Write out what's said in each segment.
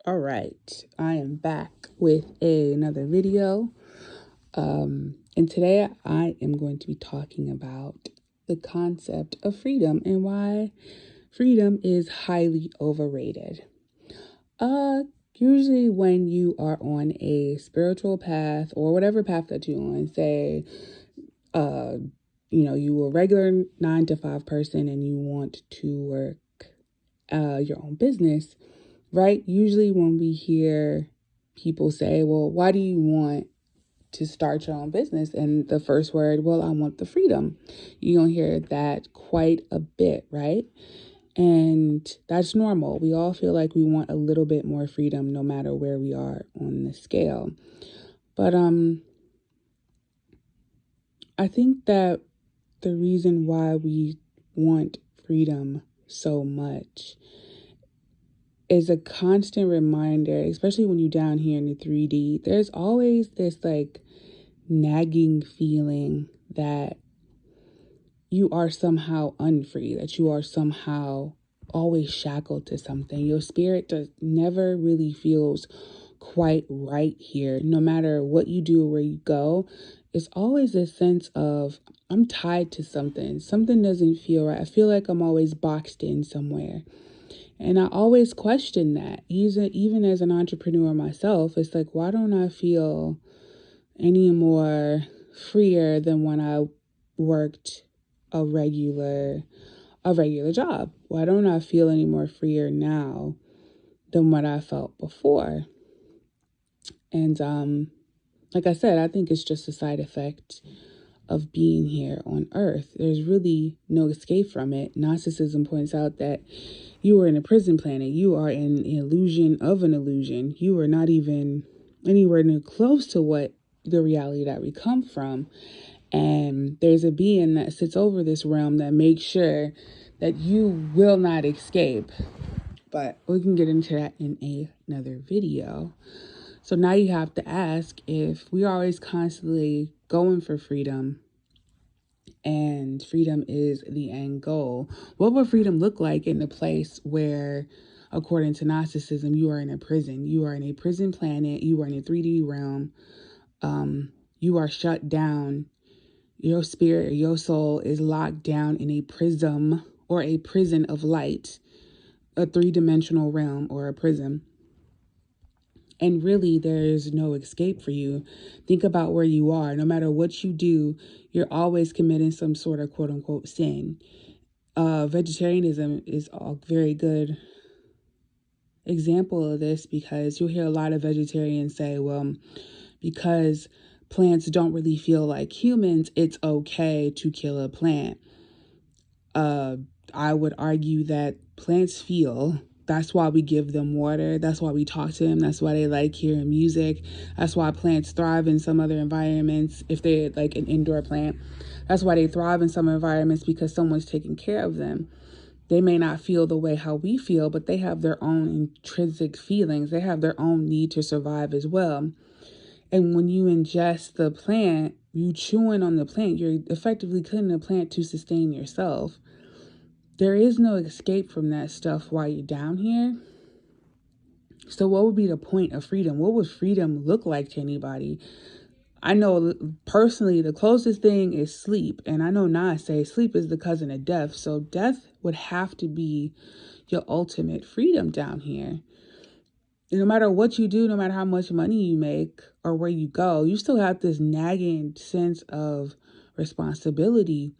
All right, I am back with another video. And today I am going to be talking about the concept of freedom and why freedom is highly overrated. Uh, Usually when you are on a spiritual path or whatever path that you're on, say, uh, you a regular 9 to 5 person and you want to work your own business, right? Usually when we hear people say, well, why do you want to start your own business? And the first word, well, I want the freedom. You're going to hear that quite a bit, right? And that's normal. We all feel like we want a little bit more freedom no matter where we are on the scale. But I think that the reason why we want freedom so much is a constant reminder, especially when you're down here in the 3D, there's always this like nagging feeling that you are somehow unfree, that you are somehow always shackled to something. Your spirit never really feels quite right here. No matter what you do or where you go, it's always a sense of I'm tied to something. Something doesn't feel right. I feel like I'm always boxed in somewhere. And I always question that. Even as an entrepreneur myself, it's like, why don't I feel any more freer than when I worked a regular job? Why don't I feel any more freer now than what I felt before? And like I said, I think it's just a side effect of being here on earth. There's really no escape from it. Narcissism points out that you are in a prison planet. You are in an illusion of an illusion. You are not even anywhere near close to what the reality that we come from. And there's a being that sits over this realm that makes sure that you will not escape. But we can get into that in another video. So now you have to ask, if we are always constantly going for freedom and freedom is the end goal, what would freedom look like in a place where, according to narcissism, you are in a prison? You are in a prison planet. You are in a 3D realm. You are shut down. Your spirit or your soul is locked down in a prism or a prison of light, a 3-dimensional realm or a prison. And really, there's no escape for you. Think about where you are. No matter what you do, you're always committing some sort of quote unquote sin. Vegetarianism is a very good example of this, because you'll hear a lot of vegetarians say, well, because plants don't really feel like humans, it's okay to kill a plant. I would argue that plants feel. That's why we give them water. That's why we talk to them. That's why they like hearing music. That's why plants thrive in some other environments. If they're like an indoor plant, that's why they thrive in some environments, because someone's taking care of them. They may not feel the way how we feel, but they have their own intrinsic feelings. They have their own need to survive as well. And when you ingest the plant, you chewing on the plant, you're effectively cutting the plant to sustain yourself. There is no escape from that stuff while you're down here. So what would be the point of freedom? What would freedom look like to anybody? I know personally the closest thing is sleep. And I know Nas say sleep is the cousin of death. So death would have to be your ultimate freedom down here. No matter what you do, no matter how much money you make or where you go, you still have this nagging sense of responsibility.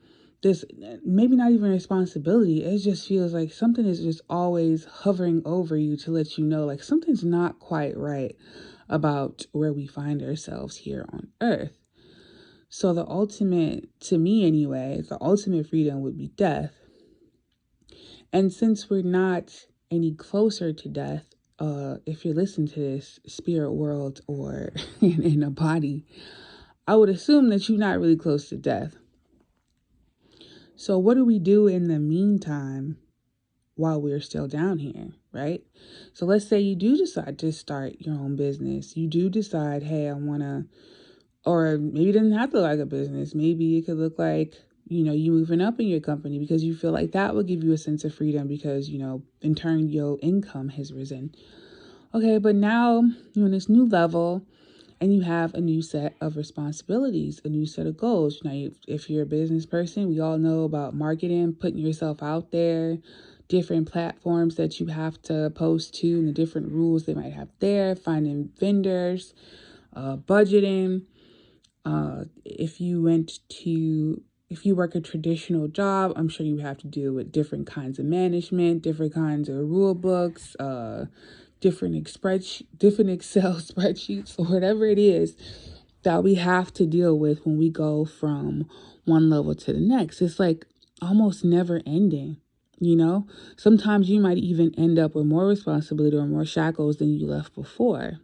This maybe not even responsibility. It just feels like something is just always hovering over you to let you know like something's not quite right about where we find ourselves here on earth. So the ultimate, to me anyway, the ultimate freedom would be death. And since we're not any closer to death, if you listen to this spirit world or in a body, I would assume that you're not really close to death. So what do we do in the meantime while we're still down here, right? So let's say you do decide to start your own business. You do decide, hey, I want to, or maybe it doesn't have to look like a business. Maybe it could look like, you moving up in your company because you feel like that will give you a sense of freedom because, in turn, your income has risen. Okay, but now you're on this new level and you have a new set of responsibilities, a new set of goals. Now, if you're a business person, we all know about marketing, putting yourself out there, different platforms that you have to post to, and the different rules they might have there, finding vendors, budgeting. If you went to if you work a traditional job, I'm sure you have to deal with different kinds of management, different kinds of rule books, different Excel spreadsheets, or whatever it is that we have to deal with when we go from one level to the next. It's like almost never ending. You know, sometimes you might even end up with more responsibility or more shackles than you left before.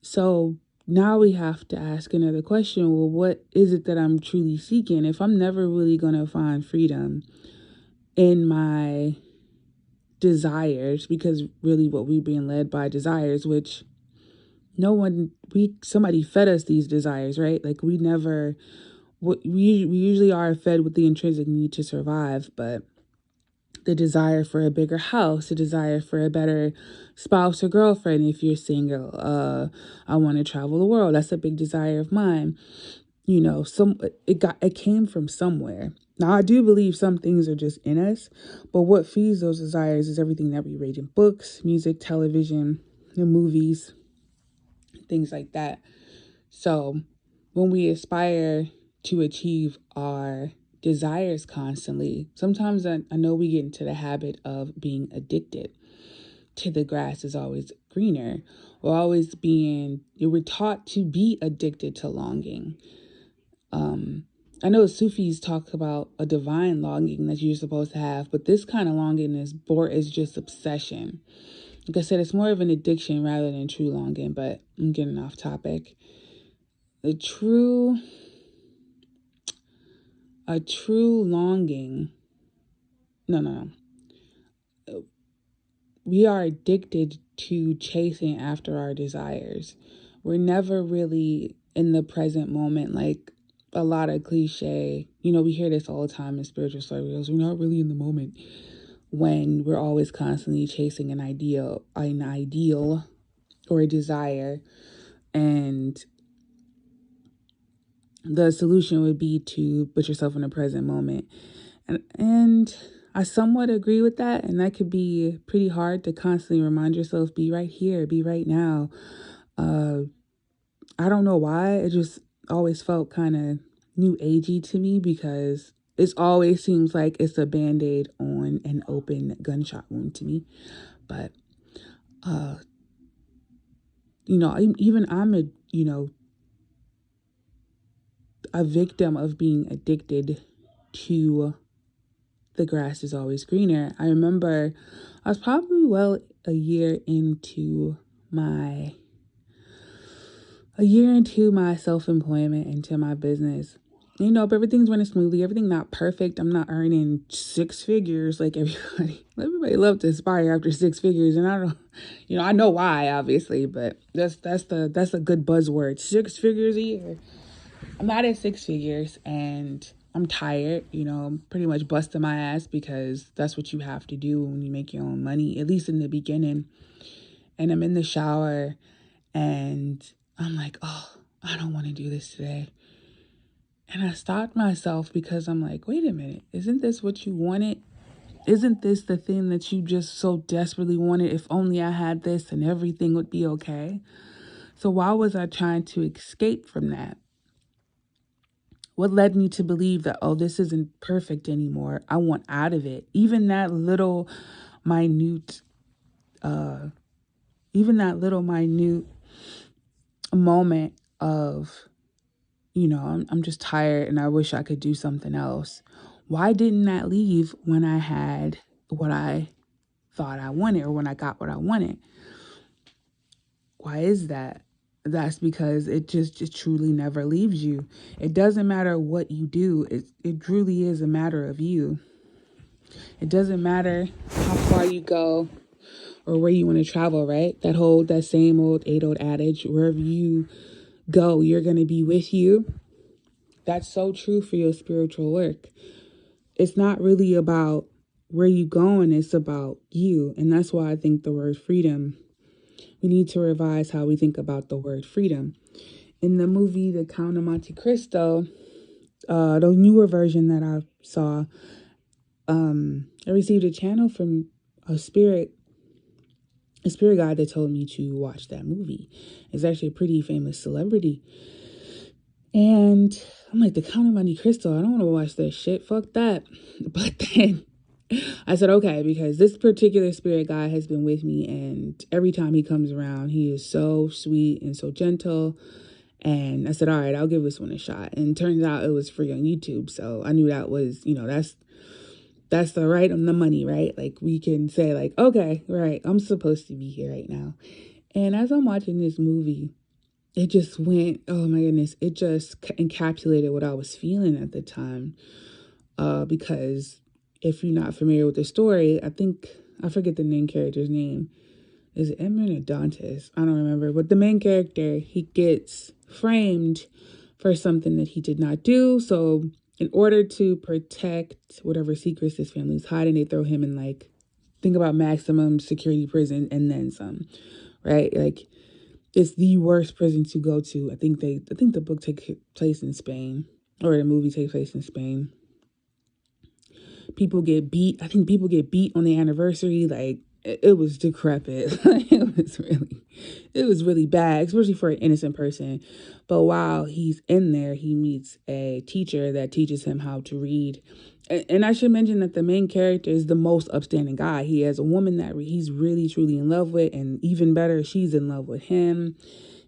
So now we have to ask another question. Well, what is it that I'm truly seeking? If I'm never really going to find freedom in my desires, because really what we're being led by desires, which somebody fed us these desires, right? Like we usually are fed with the intrinsic need to survive, but the desire for a bigger house, the desire for a better spouse or girlfriend if you're single. I want to travel the world. That's a big desire of mine. You know, it came from somewhere. Now I do believe some things are just in us, but what feeds those desires is everything that we read in books, music, television, the movies, things like that. So when we aspire to achieve our desires constantly, sometimes I know we get into the habit of being addicted to the grass is always greener. We're taught to be addicted to longing. I know Sufis talk about a divine longing that you're supposed to have, but this kind of longing is just obsession. Like I said, it's more of an addiction rather than true longing, but I'm getting off topic. The true a true longing. No. We are addicted to chasing after our desires. We're never really in the present moment, like a lot of cliche. You know, we hear this all the time in spiritual circles. We're not really in the moment when we're always constantly chasing an ideal or a desire. And the solution would be to put yourself in the present moment. And I somewhat agree with that. And that could be pretty hard to constantly remind yourself, be right here, be right now. I don't know why. It just always felt kind of new agey to me because it always seems like it's a band-aid on an open gunshot wound to me. But, even a victim of being addicted to the grass is always greener. I remember I was probably a year into my self-employment, into my business. You know, but everything's running smoothly. Everything not perfect. I'm not earning six figures like everybody. Everybody love to aspire after six figures, and I don't. I know why, obviously, but that's a good buzzword. 6 figures a year. I'm not at six figures, and I'm tired. I'm pretty much busting my ass because that's what you have to do when you make your own money, at least in the beginning. And I'm in the shower, and I'm like, oh, I don't want to do this today. And I stopped myself because I'm like, wait a minute, isn't this what you wanted? Isn't this the thing that you just so desperately wanted? If only I had this and everything would be okay. So why was I trying to escape from that? What led me to believe that, oh, this isn't perfect anymore? I want out of it. Minute, even that little minute moment of, I'm just tired and I wish I could do something else. Why didn't that leave when I had what I thought I wanted or when I got what I wanted? Why is that? That's because it truly never leaves you. It doesn't matter what you do. It truly is a matter of you. It doesn't matter how far you go or where you want to travel, right? That same old age-old adage, wherever you go, you're going to be with you. That's so true for your spiritual work. It's not really about where you going, it's about you. And that's why I think the word freedom we need to revise how we think about the word freedom. In the movie The Count of Monte Cristo, the newer version that I saw, I received a channel from a spirit guide that told me to watch that movie. It's actually a pretty famous celebrity. And I'm like, The Count of Monte Cristo, I don't want to watch that shit. Fuck that. But then I said, okay, because this particular spirit guide has been with me, and every time he comes around, he is so sweet and so gentle. And I said, all right, I'll give this one a shot. And it turns out it was free on YouTube. So I knew that was, that's the right on the money, right? Like, we can say, like, okay, right, I'm supposed to be here right now. And as I'm watching this movie, it just went, oh my goodness, it just encapsulated what I was feeling at the time. Because if you're not familiar with the story, I forget the main character's name. Is it Edmund or Dantes? I don't remember. But the main character, he gets framed for something that he did not do. So in order to protect whatever secrets his family's hiding, they throw him in, like, think about maximum security prison and then some, right? Like, it's the worst prison to go to. I think the book takes place in Spain, or the movie takes place in Spain. People get beat. I think people get beat on the anniversary. Like, it was decrepit. It was really bad, especially for an innocent person. But while he's in there, he meets a teacher that teaches him how to read. And I should mention that the main character is the most upstanding guy. He has a woman that he's really, truly in love with. And even better, she's in love with him.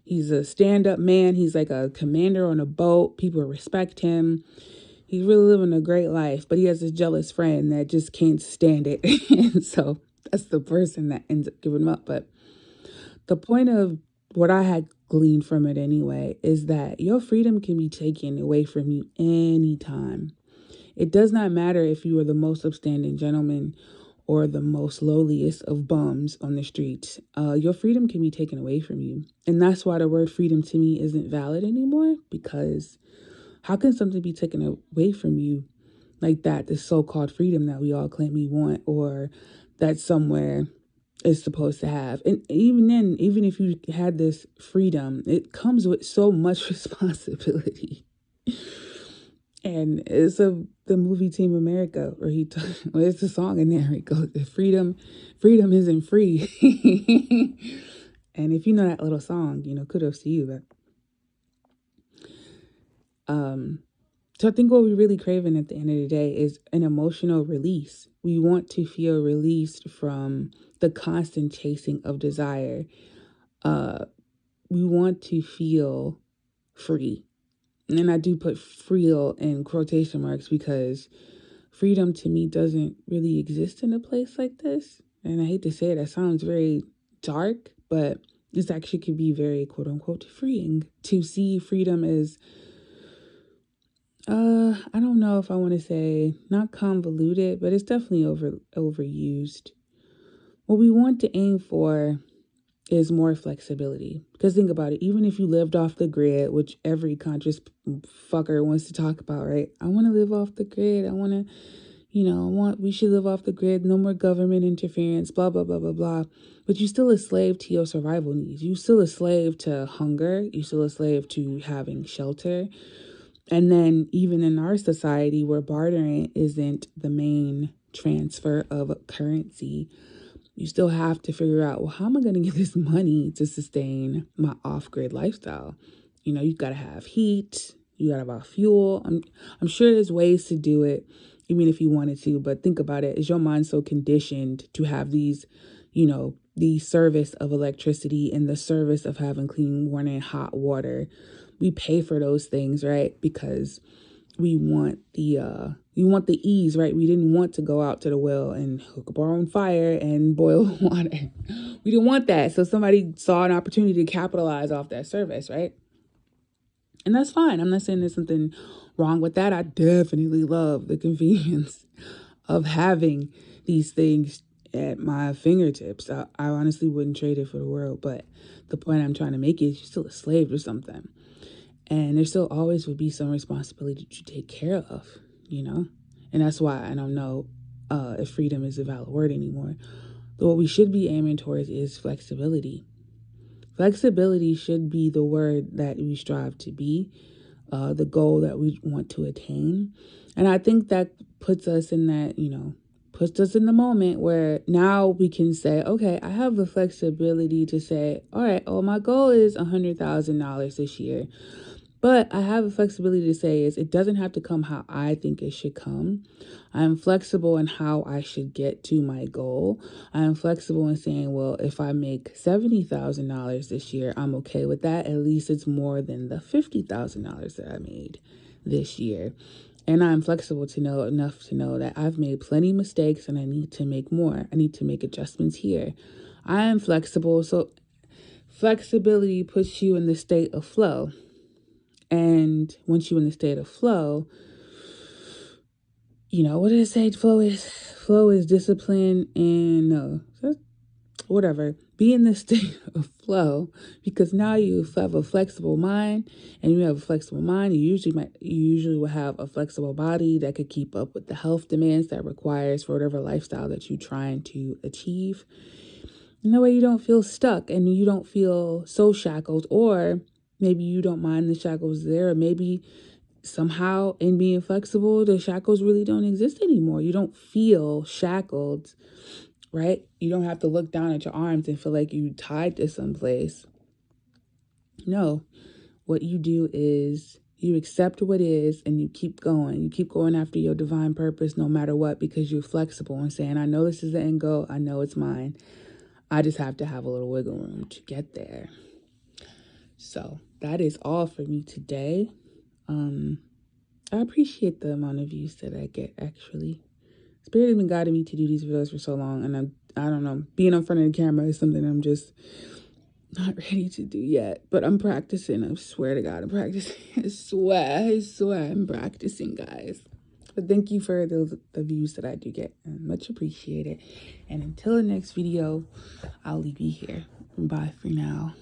He's a stand-up man. He's like a commander on a boat. People respect him. He's really living a great life, but he has this jealous friend that just can't stand it. And so that's the person that ends up giving him up. But the point of what I had gleaned from it anyway is that your freedom can be taken away from you anytime. It does not matter if you are the most upstanding gentleman or the most lowliest of bums on the streets. Your freedom can be taken away from you. And that's why the word freedom to me isn't valid anymore, because how can something be taken away from you like that, this so-called freedom that we all claim we want, or that somewhere is supposed to have? And even then, even if you had this freedom, it comes with so much responsibility. And it's the movie Team America, where well, it's a song in there. He goes, freedom isn't free. And if you know that little song, kudos to you. But so I think what we're really craving at the end of the day is an emotional release. We want to feel released from the constant chasing of desire. We want to feel free. And I do put "freel" in quotation marks, because freedom to me doesn't really exist in a place like this. And I hate to say it, that sounds very dark, but this actually could be very quote unquote freeing. To see freedom as, I don't know if I want to say not convoluted, but it's definitely overused. What we want to aim for is more flexibility. Because think about it, even if you lived off the grid, which every conscious fucker wants to talk about, right? I want to live off the grid. I want to, we should live off the grid. No more government interference, blah, blah, blah, blah, blah. But you're still a slave to your survival needs. You're still a slave to hunger. You're still a slave to having shelter. And then even in our society, where bartering isn't the main transfer of currency, you still have to figure out, well, how am I going to get this money to sustain my off-grid lifestyle? You got to have heat. You got to have fuel. I'm sure there's ways to do it, even if you wanted to. But think about it. Is your mind so conditioned to have these, the service of electricity and the service of having clean water and hot water? We pay for those things, right? Because we want the ease, right? We didn't want to go out to the well and hook up our own fire and boil water. We didn't want that. So somebody saw an opportunity to capitalize off that service, right? And that's fine. I'm not saying there's something wrong with that. I definitely love the convenience of having these things at my fingertips. I honestly wouldn't trade it for the world. But the point I'm trying to make is you're still a slave to something. And there still always would be some responsibility to take care of, And that's why I don't know if freedom is a valid word anymore. But what we should be aiming towards is flexibility. Flexibility should be the word that we strive to be, the goal that we want to attain. And I think that puts us in that, puts us in the moment where now we can say, okay, I have the flexibility to say, all right, oh, my goal is $100,000 this year. But I have a flexibility to say is it doesn't have to come how I think it should come. I'm flexible in how I should get to my goal. I'm flexible in saying, well, if I make $70,000 this year, I'm okay with that. At least it's more than the $50,000 that I made this year. And I'm flexible to know enough to know that I've made plenty of mistakes and I need to make more. I need to make adjustments here. I am flexible. So flexibility puts you in the state of flow. And once you're in the state of flow, what did it say? Flow is discipline and whatever. Be in the state of flow because now you have a flexible mind, and you have a flexible mind. You usually will have a flexible body that could keep up with the health demands that requires for whatever lifestyle that you're trying to achieve. And that way you don't feel stuck and you don't feel so shackled, or maybe you don't mind the shackles there, or maybe somehow in being flexible, the shackles really don't exist anymore. You don't feel shackled, right? You don't have to look down at your arms and feel like you tied to someplace. No, what you do is you accept what is and you keep going. You keep going after your divine purpose no matter what, because you're flexible and saying, I know this is the end goal. I know it's mine. I just have to have a little wiggle room to get there. So that is all for me today. I appreciate the amount of views that I get, actually. Spirit has been guiding me to do these videos for so long, and I don't know, being in front of the camera is something I'm just not ready to do yet, but I'm practicing. I swear to God, I'm practicing. I swear I'm practicing, guys. But thank you for the views that I do get. Much appreciated. And until the next video, I'll leave you here. Bye for now.